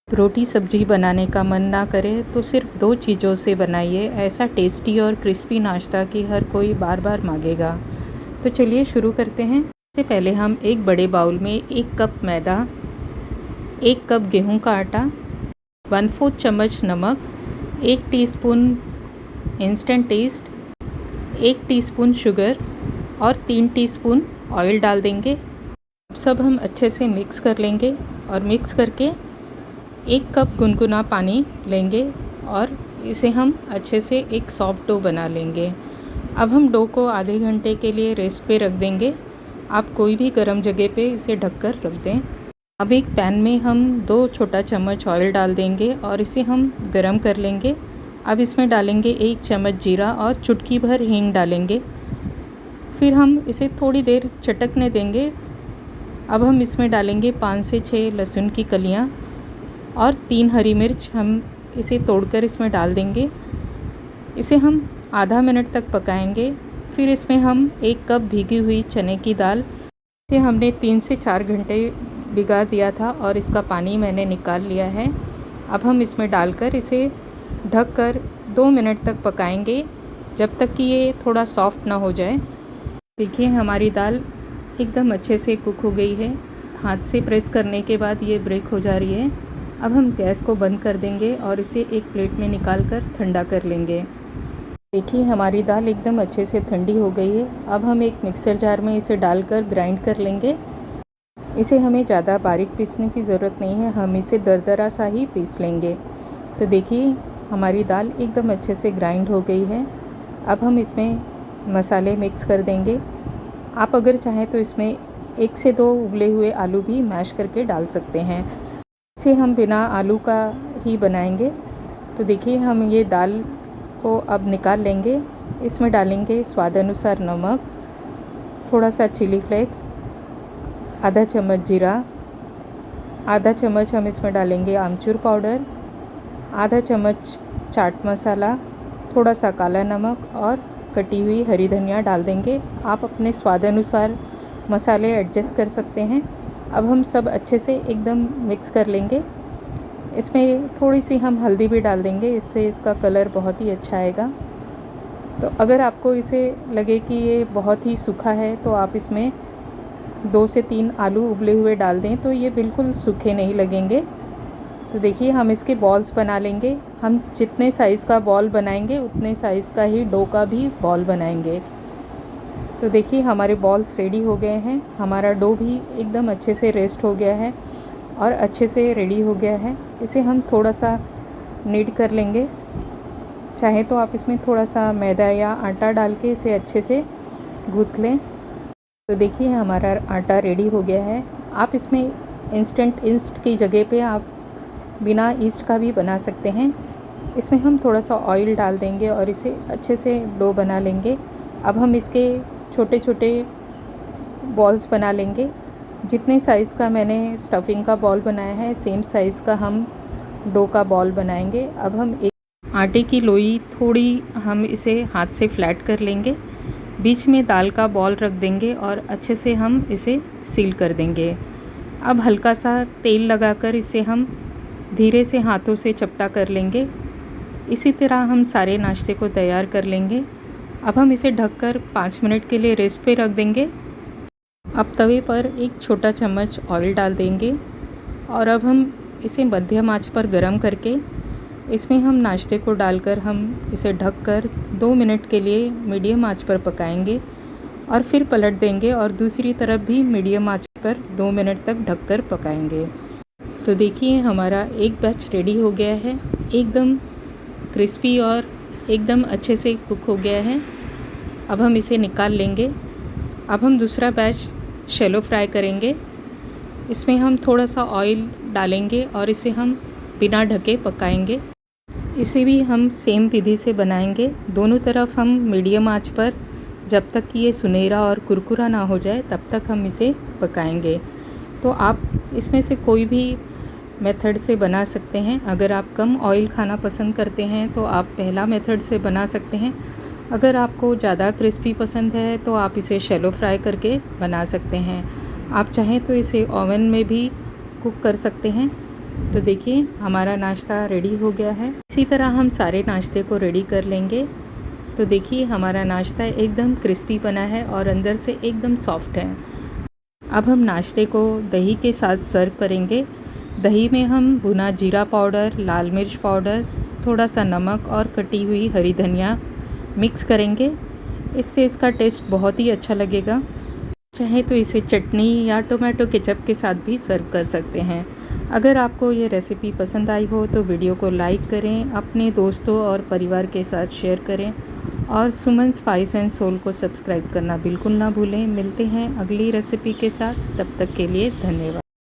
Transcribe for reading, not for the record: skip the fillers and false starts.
रोटी सब्जी बनाने का मन ना करे तो सिर्फ 2 चीज़ों से बनाइए ऐसा टेस्टी और क्रिस्पी नाश्ता कि हर कोई बार बार मांगेगा। तो चलिए शुरू करते हैं। इससे पहले हम एक बड़े बाउल में 1 कप मैदा, 1 कप गेहूं का आटा, 1/4 चम्मच नमक, 1 teaspoon instant taste, 1 teaspoon sugar और 3 टीस्पून ऑयल डाल देंगे। सब हम अच्छे से मिक्स कर लेंगे और मिक्स करके 1 कप गुनगुना पानी लेंगे और इसे हम अच्छे से एक सॉफ्ट डो बना लेंगे। अब हम डो को आधे घंटे के लिए रेस्ट पे रख देंगे। आप कोई भी गर्म जगह पे इसे ढककर रख दें। अब एक पैन में हम 2 छोटा चम्मच ऑयल डाल देंगे और इसे हम गरम कर लेंगे। अब इसमें डालेंगे 1 चम्मच जीरा और चुटकी भर हींग डालेंगे। फिर हम इसे थोड़ी देर चटकने देंगे। अब हम इसमें डालेंगे 5 से 6 लहसुन की कलियाँ और 3 हरी मिर्च हम इसे तोड़कर इसमें डाल देंगे। इसे हम आधा मिनट तक पकाएंगे। फिर इसमें हम 1 कप भीगी हुई चने की दाल, इसे हमने 3 से 4 घंटे भिगा दिया था और इसका पानी मैंने निकाल लिया है। अब हम इसमें डालकर इसे ढककर 2 मिनट तक पकाएंगे जब तक कि ये थोड़ा सॉफ्ट ना हो जाए। देखिए हमारी दाल एकदम अच्छे से कुक हो गई है। हाथ से प्रेस करने के बाद ये ब्रेक हो जा रही है। अब हम गैस को बंद कर देंगे और इसे एक प्लेट में निकाल कर ठंडा कर लेंगे। देखिए हमारी दाल एकदम अच्छे से ठंडी हो गई है। अब हम एक मिक्सर जार में इसे डालकर ग्राइंड कर लेंगे। इसे हमें ज़्यादा बारीक पीसने की ज़रूरत नहीं है, हम इसे दरदरा सा ही पीस लेंगे। तो देखिए हमारी दाल एकदम अच्छे से ग्राइंड हो गई है। अब हम इसमें मसाले मिक्स कर देंगे। आप अगर चाहें तो इसमें 1 से 2 उबले हुए आलू भी मैश करके डाल सकते हैं। इसे हम बिना आलू का ही बनाएंगे। तो देखिए हम ये दाल को अब निकाल लेंगे। इसमें डालेंगे स्वाद अनुसार नमक, थोड़ा सा चिली फ्लेक्स, आधा चम्मच जीरा, आधा चम्मच हम इसमें डालेंगे आमचूर पाउडर, आधा चम्मच चाट मसाला, थोड़ा सा काला नमक और कटी हुई हरी धनिया डाल देंगे। आप अपने स्वाद अनुसार मसाले एडजस्ट कर सकते हैं। अब हम सब अच्छे से एकदम मिक्स कर लेंगे। इसमें थोड़ी सी हम हल्दी भी डाल देंगे, इससे इसका कलर बहुत ही अच्छा आएगा। तो अगर आपको इसे लगे कि ये बहुत ही सूखा है तो आप इसमें 2 से 3 आलू उबले हुए डाल दें, तो ये बिल्कुल सूखे नहीं लगेंगे। तो देखिए हम इसके बॉल्स बना लेंगे। हम जितने साइज़ का बॉल बनाएंगे उतने साइज़ का ही डो का भी बॉल बनाएंगे। तो देखिए हमारे बॉल्स रेडी हो गए हैं। हमारा डो भी एकदम अच्छे से रेस्ट हो गया है और अच्छे से रेडी हो गया है। इसे हम थोड़ा सा नीड कर लेंगे। चाहे तो आप इसमें थोड़ा सा मैदा या आटा डाल के इसे अच्छे से गूँथ लें। तो देखिए हमारा आटा रेडी हो गया है। आप इसमें इंस्टेंट ईस्ट की जगह पे आप बिना ईस्ट का भी बना सकते हैं। इसमें हम थोड़ा सा ऑयल डाल देंगे और इसे अच्छे से डो बना लेंगे। अब हम इसके छोटे छोटे बॉल्स बना लेंगे। जितने साइज़ का मैंने स्टफिंग का बॉल बनाया है सेम साइज़ का हम डो का बॉल बनाएंगे। अब हम एक आटे की लोई थोड़ी हम इसे हाथ से फ्लैट कर लेंगे, बीच में दाल का बॉल रख देंगे और अच्छे से हम इसे सील कर देंगे। अब हल्का सा तेल लगाकर इसे हम धीरे से हाथों से चपटा कर लेंगे। इसी तरह हम सारे नाश्ते को तैयार कर लेंगे। अब हम इसे ढककर 5 मिनट के लिए रेस्ट पे रख देंगे। अब तवे पर एक छोटा चम्मच ऑयल डाल देंगे और अब हम इसे मध्यम आंच पर गरम करके इसमें हम नाश्ते को डालकर हम इसे ढककर 2 मिनट के लिए मीडियम आंच पर पकाएंगे और फिर पलट देंगे और दूसरी तरफ भी मीडियम आंच पर 2 मिनट तक ढककर पकाएंगे। तो देखिए हमारा एक बैच रेडी हो गया है, एकदम क्रिस्पी और एकदम अच्छे से कुक हो गया है। अब हम इसे निकाल लेंगे। अब हम दूसरा बैच शैलो फ्राई करेंगे। इसमें हम थोड़ा सा ऑयल डालेंगे और इसे हम बिना ढके पकाएंगे। इसे भी हम सेम विधि से बनाएंगे। दोनों तरफ हम मीडियम आंच पर जब तक कि ये सुनहरा और कुरकुरा ना हो जाए तब तक हम इसे पकाएंगे। तो आप इसमें से कोई भी मेथड से बना सकते हैं। अगर आप कम ऑयल खाना पसंद करते हैं तो आप पहला मेथड से बना सकते हैं। अगर आपको ज़्यादा क्रिस्पी पसंद है तो आप इसे शैलो फ्राई करके बना सकते हैं। आप चाहें तो इसे ओवन में भी कुक कर सकते हैं। तो देखिए हमारा नाश्ता रेडी हो गया है। इसी तरह हम सारे नाश्ते को रेडी कर लेंगे। तो देखिए हमारा नाश्ता एकदम क्रिस्पी बना है और अंदर से एकदम सॉफ्ट है। अब हम नाश्ते को दही के साथ सर्व करेंगे। दही में हम भुना जीरा पाउडर, लाल मिर्च पाउडर, थोड़ा सा नमक और कटी हुई हरी धनिया मिक्स करेंगे। इससे इसका टेस्ट बहुत ही अच्छा लगेगा। चाहे तो इसे चटनी या टोमेटो केचप के साथ भी सर्व कर सकते हैं। अगर आपको ये रेसिपी पसंद आई हो तो वीडियो को लाइक करें, अपने दोस्तों और परिवार के साथ शेयर करें और सुमन स्पाइस एंड सोल को सब्सक्राइब करना बिल्कुल ना भूलें। मिलते हैं अगली रेसिपी के साथ, तब तक के लिए धन्यवाद।